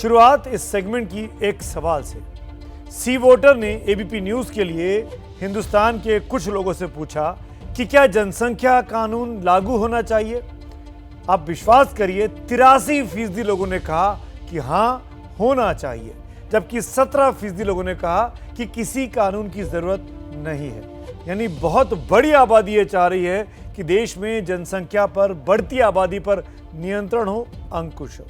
शुरुआत इस सेगमेंट की एक सवाल से। सी वोटर ने एबीपी न्यूज के लिए हिंदुस्तान के कुछ लोगों से पूछा कि क्या जनसंख्या कानून लागू होना चाहिए। आप विश्वास करिए 83% लोगों ने कहा कि हां होना चाहिए, जबकि 17% लोगों ने कहा कि किसी कानून की जरूरत नहीं है। यानी बहुत बड़ी आबादी ये चाह रही है कि देश में जनसंख्या पर, बढ़ती आबादी पर नियंत्रण हो, अंकुश हो।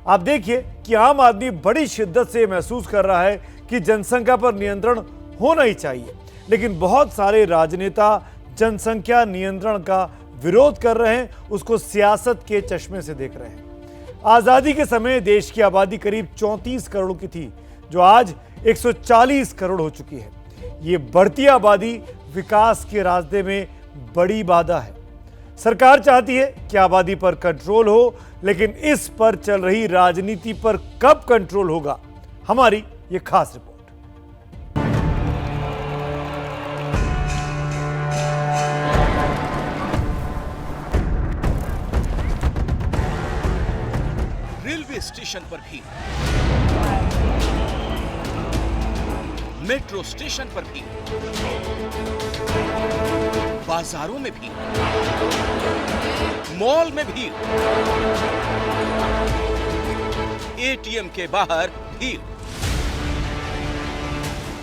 आप देखिए कि आम आदमी बड़ी शिद्दत से महसूस कर रहा है कि जनसंख्या पर नियंत्रण होना ही चाहिए, लेकिन बहुत सारे राजनेता जनसंख्या नियंत्रण का विरोध कर रहे हैं, उसको सियासत के चश्मे से देख रहे हैं। आजादी के समय देश की आबादी करीब 34 करोड़ की थी, जो आज 140 करोड़ हो चुकी है। ये बढ़ती आबादी विकास के रास्ते में बड़ी बाधा है। सरकार चाहती है कि आबादी पर कंट्रोल हो, लेकिन इस पर चल रही राजनीति पर कब कंट्रोल होगा? हमारी ये खास रिपोर्ट। रेलवे स्टेशन पर भी, मेट्रो स्टेशन पर भी, बाजारों में भी, मॉल में भी, एटीएम के बाहर भीड़।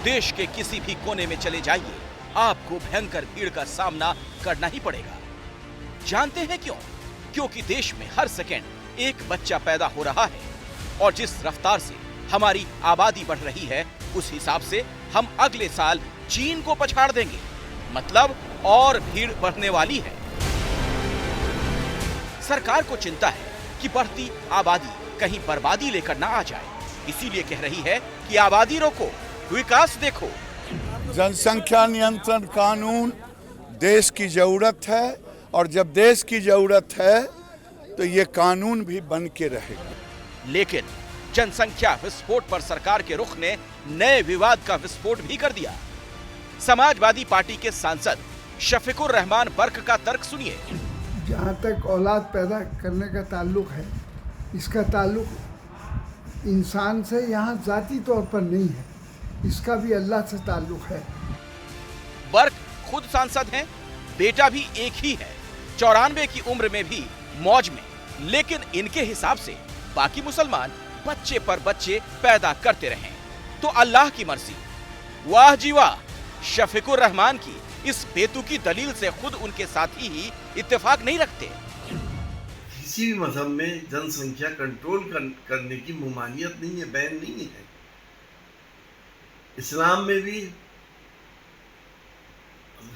देश के किसी भी कोने में चले जाइए, आपको भयंकर भीड़ का सामना करना ही पड़ेगा। जानते हैं क्यों? क्योंकि देश में हर सेकंड एक बच्चा पैदा हो रहा है, और जिस रफ्तार से हमारी आबादी बढ़ रही है, उस हिसाब से हम अगले साल चीन को पछाड़ देंगे। मतलब और भीड़ बढ़ने वाली है। सरकार को चिंता है कि बढ़ती आबादी कहीं बर्बादी लेकर ना आ जाए, इसीलिए कह रही है कि आबादी रोको, विकास देखो। जनसंख्या नियंत्रण कानून देश की जरूरत है, और जब देश की जरूरत है तो ये कानून भी बन के रहेगा। लेकिन जनसंख्या विस्फोट पर सरकार के रुख ने नए विवाद का विस्फोट भी कर दिया। समाजवादी पार्टी के सांसद शफीकुर रहमान बर्क का तर्क सुनिए। जहाँ तक औलाद पैदा करने का ताल्लुक है, इसका ताल्लुक इंसान से यहाँ जाती तौर पर नहीं है, इसका भी अल्लाह से ताल्लुक है। बर्क खुद सांसद हैं, बेटा भी एक ही है, 94 की उम्र में भी मौज में। लेकिन इनके हिसाब से बाकी मुसलमान बच्चे पर बच्चे पैदा करते रहें तो अल्लाह की मर्जी। वाह जी वाह! शफीकुर रहमान की इस बेतुकी दलील से खुद उनके साथी ही इत्तेफाक नहीं रखते। किसी भी मजहब में जनसंख्या कंट्रोल करने की ममानियत नहीं है, बैन नहीं है। इस्लाम में भी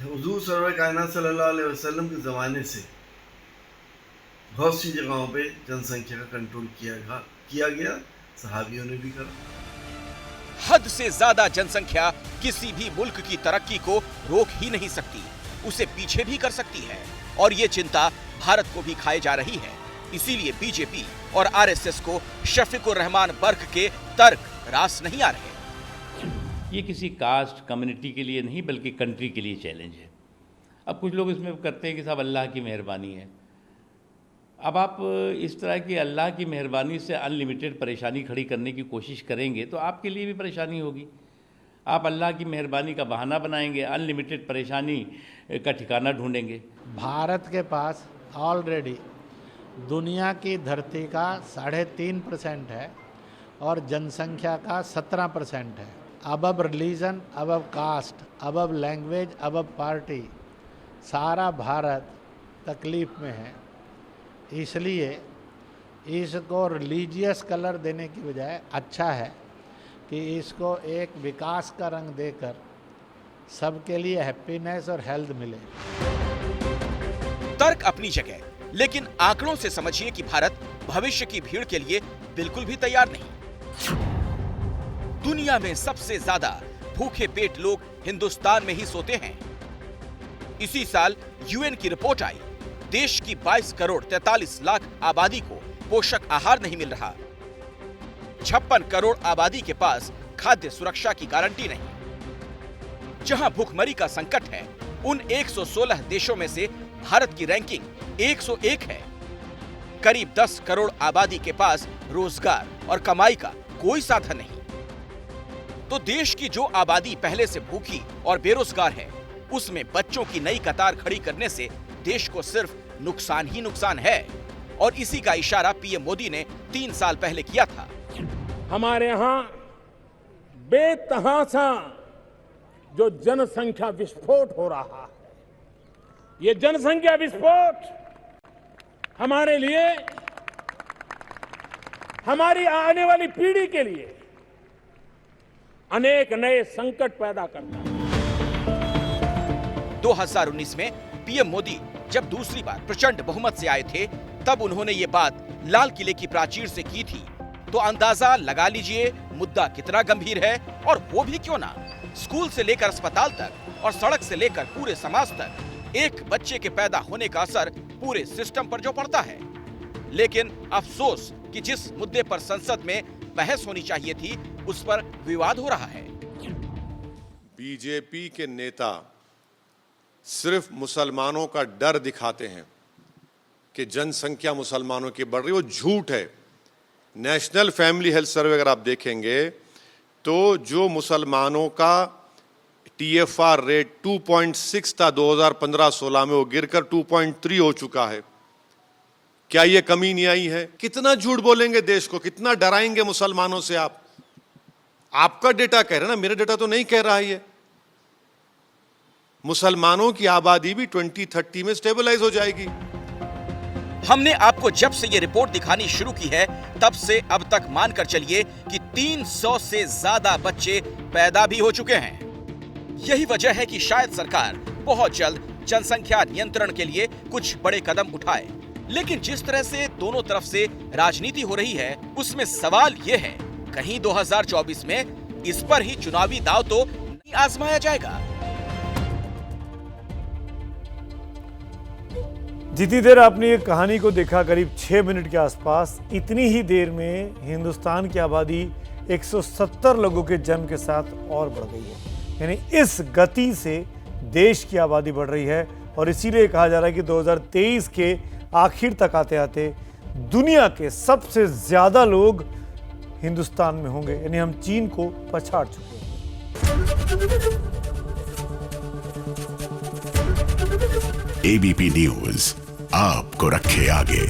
हुजूर सल्लल्लाहु अलैहि वसल्लम के ज़माने से बहुत सी जगहों पे जनसंख्या का कंट्रोल किया गया, सहाबियों ने भी करा। हद से ज्यादा जनसंख्या किसी भी मुल्क की तरक्की को रोक ही नहीं सकती, उसे पीछे भी कर सकती है, और ये चिंता भारत को भी खाए जा रही है। इसीलिए बीजेपी और आरएसएस को शफीकुर रहमान बर्क के तर्क रास नहीं आ रहे। ये किसी कास्ट कम्युनिटी के लिए नहीं, बल्कि कंट्री के लिए चैलेंज है। अब कुछ लोग इसमें करते हैं कि साहब अल्लाह की मेहरबानी है। अब आप इस तरह की अल्लाह की मेहरबानी से अनलिमिटेड परेशानी खड़ी करने की कोशिश करेंगे तो आपके लिए भी परेशानी होगी। आप अल्लाह की मेहरबानी का बहाना बनाएंगे, अनलिमिटेड परेशानी का ठिकाना ढूंढेंगे। भारत के पास ऑलरेडी दुनिया की धरती का 3.5% है और जनसंख्या का 17% है। अबब रिलीजन, अबब कास्ट, अबब लैंग्वेज, अबब पार्टी, सारा भारत तकलीफ में है। इसलिए इसको रिलीजियस कलर देने की बजाय अच्छा है कि इसको एक विकास का रंग देकर सबके लिए हैप्पीनेस और हेल्थ मिले। तर्क अपनी जगह, लेकिन आंकड़ों से समझिए कि भारत भविष्य की भीड़ के लिए बिल्कुल भी तैयार नहीं। दुनिया में सबसे ज्यादा भूखे पेट लोग हिंदुस्तान में ही सोते हैं। इसी साल यूएन की रिपोर्ट आई, देश की 22 करोड़ 43 लाख आबादी को पोषक आहार नहीं मिल रहा। 56 करोड़ आबादी के पास खाद्य सुरक्षा की गारंटी नहीं। जहां भूखमरी का संकट है, उन 116 देशों में से भारत की रैंकिंग 101 है। करीब 10 करोड़ आबादी के पास रोजगार और कमाई का कोई साधन नहीं। तो देश की जो आबादी पहले से भूखी और बेरोजगार है, उसमें बच्चों की नई कतार खड़ी करने से देश को सिर्फ नुकसान ही नुकसान है। और इसी का इशारा पीएम मोदी ने 3 साल पहले किया था। हमारे यहाँ बेतहाशा जो जनसंख्या विस्फोट हो रहा है, ये जनसंख्या विस्फोट हमारे लिए, हमारी आने वाली पीढ़ी के लिए अनेक नए संकट पैदा करता है। 2019 में पीएम मोदी जब दूसरी बार प्रचंड बहुमत से आए थे, तब उन्होंने ये बात लाल किले की प्राचीर से की थी। तो अंदाजा लगा लीजिए मुद्दा कितना गंभीर है। और वो भी क्यों ना, स्कूल से लेकर अस्पताल तक और सड़क से लेकर पूरे समाज तक एक बच्चे के पैदा होने का असर पूरे सिस्टम पर जो पड़ता है। लेकिन अफसोस कि जिस मुद्दे पर संसद में बहस होनी चाहिए थी, उस पर विवाद हो रहा है। बीजेपी के नेता सिर्फ मुसलमानों का डर दिखाते हैं कि जनसंख्या मुसलमानों की बढ़ रही है, वो झूठ है। नेशनल फैमिली हेल्थ सर्वे अगर आप देखेंगे तो जो मुसलमानों का TFR रेट 2.6 था 2015-16 में, वो गिरकर 2.3 हो चुका है। क्या ये कमी नहीं आई है? कितना झूठ बोलेंगे देश को, कितना डराएंगे मुसलमानों से आप? आपका डेटा कह रहे ना, मेरा डेटा तो नहीं कह रहा है। मुसलमानों की आबादी भी 2030 में स्टेबलाइज हो जाएगी। हमने आपको जब से ये रिपोर्ट दिखानी शुरू की है, तब से अब तक मानकर चलिए कि 300 से ज्यादा बच्चे पैदा भी हो चुके हैं। यही वजह है कि शायद सरकार बहुत जल्द जनसंख्या नियंत्रण के लिए कुछ बड़े कदम उठाए। लेकिन जिस तरह से दोनों तरफ से राजनीति हो रही है, उसमें सवाल ये है, कहीं 2024 में इस पर ही चुनावी दांव तो नहीं आजमाया जाएगा। जितनी देर आपने ये कहानी को देखा, करीब 6 मिनट के आसपास, इतनी ही देर में हिंदुस्तान की आबादी 170 लोगों के जन्म के साथ और बढ़ गई है। यानी इस गति से देश की आबादी बढ़ रही है। और इसीलिए कहा जा रहा है कि 2023 के आखिर तक आते आते दुनिया के सबसे ज्यादा लोग हिंदुस्तान में होंगे। यानी हम चीन को पछाड़ चुके हैं। ABP न्यूज आपको रखे आगे।